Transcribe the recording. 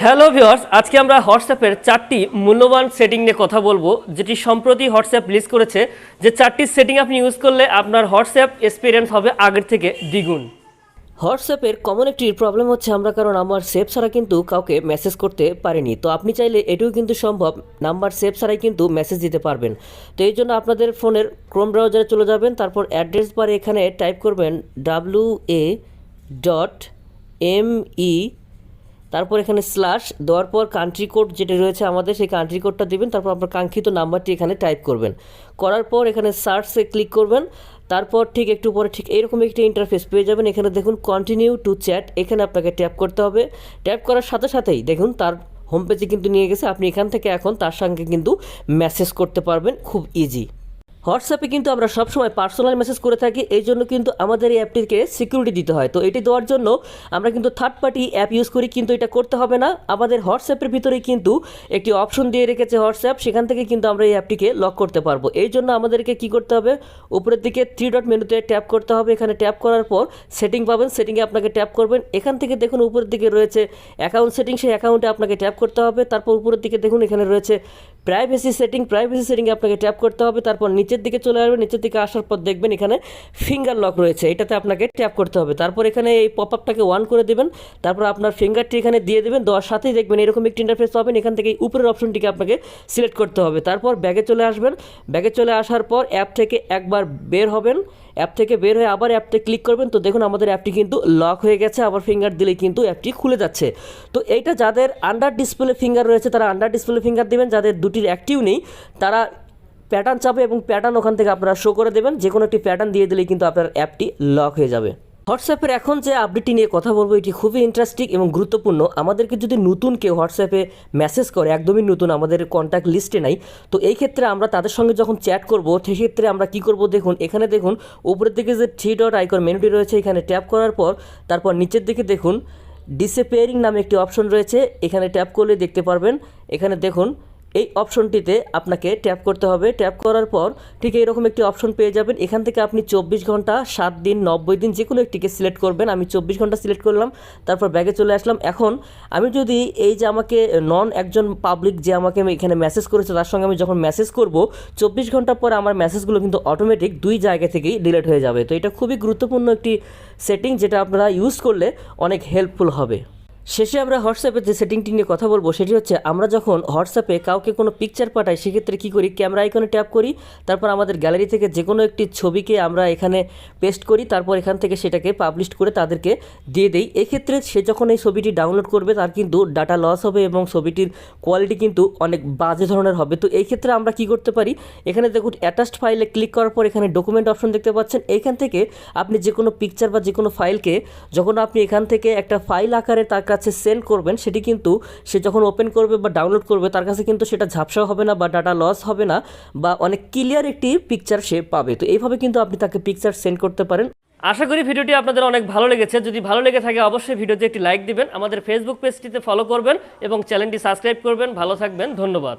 Hello viewers, আজকে আমরা হোয়াটসঅ্যাপের 4টি মূল্যবান সেটিং নিয়ে কথা বলবো, যেটি সম্প্রতি হোয়াটসঅ্যাপ লিস্ট করেছে। যে 4টি সেটিং আপনি ইউজ করলে আপনার হোয়াটসঅ্যাপ এক্সপিরিয়েন্স হবে আগের থেকে দ্বিগুণ। হোয়াটসঅ্যাপের কমন একটি প্রবলেম হচ্ছে কারণ আমার সেভ ছাড়া কিন্তু কাউকে মেসেজ করতে পারিনি। তো আপনি চাইলে এটিও কিন্তু সম্ভব, নাম্বার সেভ ছাড়াই কিন্তু মেসেজ দিতে পারবেন। তো এই জন্য আপনাদের ফোনের ক্রোম ব্রাউজারে চলে যাবেন, তারপর অ্যাড্রেস বারে এখানে টাইপ করবেন WA.ME, তারপর এখানে স্ল্যাশ দেওয়ার পর কান্ট্রি কোড যেটা রয়েছে আমাদের, সেই কান্ট্রি কোডটা দিবেন। তারপর আপনার কাঙ্ক্ষিত নাম্বারটি এখানে টাইপ করবেন, করার পর এখানে সার্চে ক্লিক করবেন। তারপর ঠিক একটু পরে ঠিক এইরকম একটি ইন্টারফেস পেয়ে যাবেন। এখানে দেখুন কন্টিনিউ টু চ্যাট, এখানে আপনাকে ট্যাপ করতে হবে। ট্যাপ করার সাথে সাথেই দেখুন তার হোম পেজে কিন্তু নিয়ে গেছে। আপনি এখান থেকে এখন তার সঙ্গে কিন্তু মেসেজ করতে পারবেন খুব ইজি। হোয়াটসঅ্যাপে কিন্তু আমরা সবসময় পার্সোনাল মেসেজ করে থাকি, এই জন্য কিন্তু আমাদের এই অ্যাপটিকে সিকিউরিটি দিতে হয়। তো এটি দেওয়ার জন্য আমরা কিন্তু থার্ড পার্টি অ্যাপ ইউজ করি, কিন্তু এটা করতে হবে না। আমাদের হোয়াটসঅ্যাপের ভিতরেই কিন্তু একটি অপশন দিয়ে রেখেছে হোয়াটসঅ্যাপ, সেখান থেকে কিন্তু আমরা এই অ্যাপটিকে লক করতে পারবো। এই জন্য আমাদেরকে কি করতে হবে, উপরের দিকে 3 ডট মেনুতে ট্যাপ করতে হবে। এখানে ট্যাপ করার পর সেটিং পাবেন, সেটিংয়ে আপনাকে ট্যাপ করবেন। এখান থেকে দেখুন উপরের দিকে রয়েছে অ্যাকাউন্ট সেটিং, সেই অ্যাকাউন্টে আপনাকে ট্যাপ করতে হবে। তারপর উপরের দিকে দেখুন এখানে রয়েছে প্রাইভেসি সেটিং, প্রাইভেসি সেটিংয়ে আপনাকে ট্যাপ করতে হবে। তারপর নিচের দিকে চলে আসবেন, নিচের দিকে আসার পর দেখবেন এখানে ফিঙ্গার লক রয়েছে, এটাতে আপনাকে ট্যাপ করতে হবে। তারপর এখানে এই পপ আপটাকে অন করে দেবেন, তারপর আপনার ফিঙ্গারটি এখানে দিয়ে দেবেন। দেওয়ার সাথেই দেখবেন এরকম একটি ইন্টারফেস পাবেন। এখান থেকে উপরের অপশনটিকে আপনাকে সিলেক্ট করতে হবে। তারপর ব্যাগে চলে আসবেন, ব্যাগে চলে আসার পর অ্যাপ থেকে একবার বের হবেন, অ্যাপ থেকে বের হয়ে আবার অ্যাপতে ক্লিক করবেন। তো দেখুন আমাদের অ্যাপটি কিন্তু লক হয়ে গেছে, আবার ফিঙ্গার দিলেই কিন্তু অ্যাপটি খুলে যাচ্ছে। তো এইটা যাদের আন্ডার ডিসপ্লে ফিঙ্গার রয়েছে তারা আন্ডার ডিসপ্লে ফিঙ্গার দিবেন, যাদের দুটির অ্যাক্টিভ নেই তারা প্যাটার্ন চাপে এবং প্যাটার্ন ওখান থেকে আপনারা শো করে দেবেন। যে কোনো একটি প্যাটার্ন দিয়ে দিলেই কিন্তু আপনার অ্যাপটি লক হয়ে যাবে। হোয়াটসঅ্যাপের এখন যে আপডেটটি নিয়ে কথা বলবো এটি খুবই ইন্টারেস্টিং এবং গুরুত্বপূর্ণ। আমাদেরকে যদি নতুন কেউ হোয়াটসঅ্যাপে মেসেজ করে, একদমই নতুন, আমাদের কন্ট্যাক্ট লিস্টে নাই, তো এই ক্ষেত্রে আমরা তাদের সঙ্গে যখন চ্যাট করব সেক্ষেত্রে আমরা কি করব, দেখুন এখানে দেখুন উপরের দিকে যে 3 ডট আইকন মেনুটি রয়েছে, এখানে ট্যাপ করার পর তারপর নিচের দিকে দেখুন ডিসঅ্যাপিয়ারিং নামে একটি অপশন রয়েছে, এখানে ট্যাপ করলে দেখতে পারবেন। এখানে দেখুন এই অপশনটিতে আপনাকে ট্যাপ করতে হবে। ট্যাপ করার পর ঠিক এইরকম একটি অপশন পেয়ে যাবেন। এখান থেকে আপনি 24 ঘন্টা, 7 দিন, 90 দিন যে কোনো একটিকে সিলেক্ট করবেন। আমি 24 ঘন্টা সিলেক্ট করলাম, তারপর ব্যাগে চলে আসলাম। এখন আমি যদি এই যে আমাকে একজন পাবলিক যে আমাকে এখানে মেসেজ করেছে তার সঙ্গে আমি যখন মেসেজ করব, 24 ঘন্টা পর আমার মেসেজগুলো কিন্তু অটোমেটিক 2 জায়গা থেকেই ডিলিট হয়ে যাবে। তো এটা খুবই গুরুত্বপূর্ণ একটি সেটিং, যেটা আপনারা ইউজ করলে অনেক হেল্পফুল হবে। শেষে আমরা হোয়াটসঅ্যাপের যে সেটিংটি নিয়ে কথা বলবো সেটি হচ্ছে, আমরা যখন হোয়াটসঅ্যাপে কাউকে কোনো পিকচার পাঠাই সেক্ষেত্রে কী করি, ক্যামেরা আইকনে ট্যাপ করি, তারপর আমাদের গ্যালারি থেকে যে কোনো একটি ছবিকে আমরা এখানে পেস্ট করি, তারপর এখান থেকে সেটাকে পাবলিশ করে তাদেরকে দিয়ে দেই। এক্ষেত্রে সে যখন এই ছবিটি ডাউনলোড করবে তার কিন্তু ডাটা লস হবে এবং ছবিটির কোয়ালিটি কিন্তু অনেক বাজে ধরনের হবে। তো এই ক্ষেত্রে আমরা কি করতে পারি, এখানে দেখুন অ্যাটাচড ফাইলে ক্লিক করার পর এখানে ডকুমেন্ট অপশন দেখতে পাচ্ছেন। এইখান থেকে আপনি যে কোনো পিকচার বা যে কোনো ফাইলকে যখন আপনি এখান থেকে একটা ফাইল আকারে তার কাছে সেন্ড করবেন, সেটি কিন্তু সে যখন ওপেন করবে বা ডাউনলোড করবে তার কাছে কিন্তু সেটা ঝাপসা হবে না বা ডাটা লস হবে না, বা অনেক ক্লিয়ার একটি পিকচার সে পাবে। তো এইভাবে কিন্তু আপনি তাকে পিকচার সেন্ড করতে পারেন। আশা করি ভিডিওটি আপনাদের অনেক ভালো লেগেছে। যদি ভালো লেগে থাকে অবশ্যই ভিডিওতে একটি লাইক দিবেন, আমাদের ফেসবুক পেজটিতে ফলো করবেন এবং চ্যানেলটি সাবস্ক্রাইব করবেন। ভালো থাকবেন, ধন্যবাদ।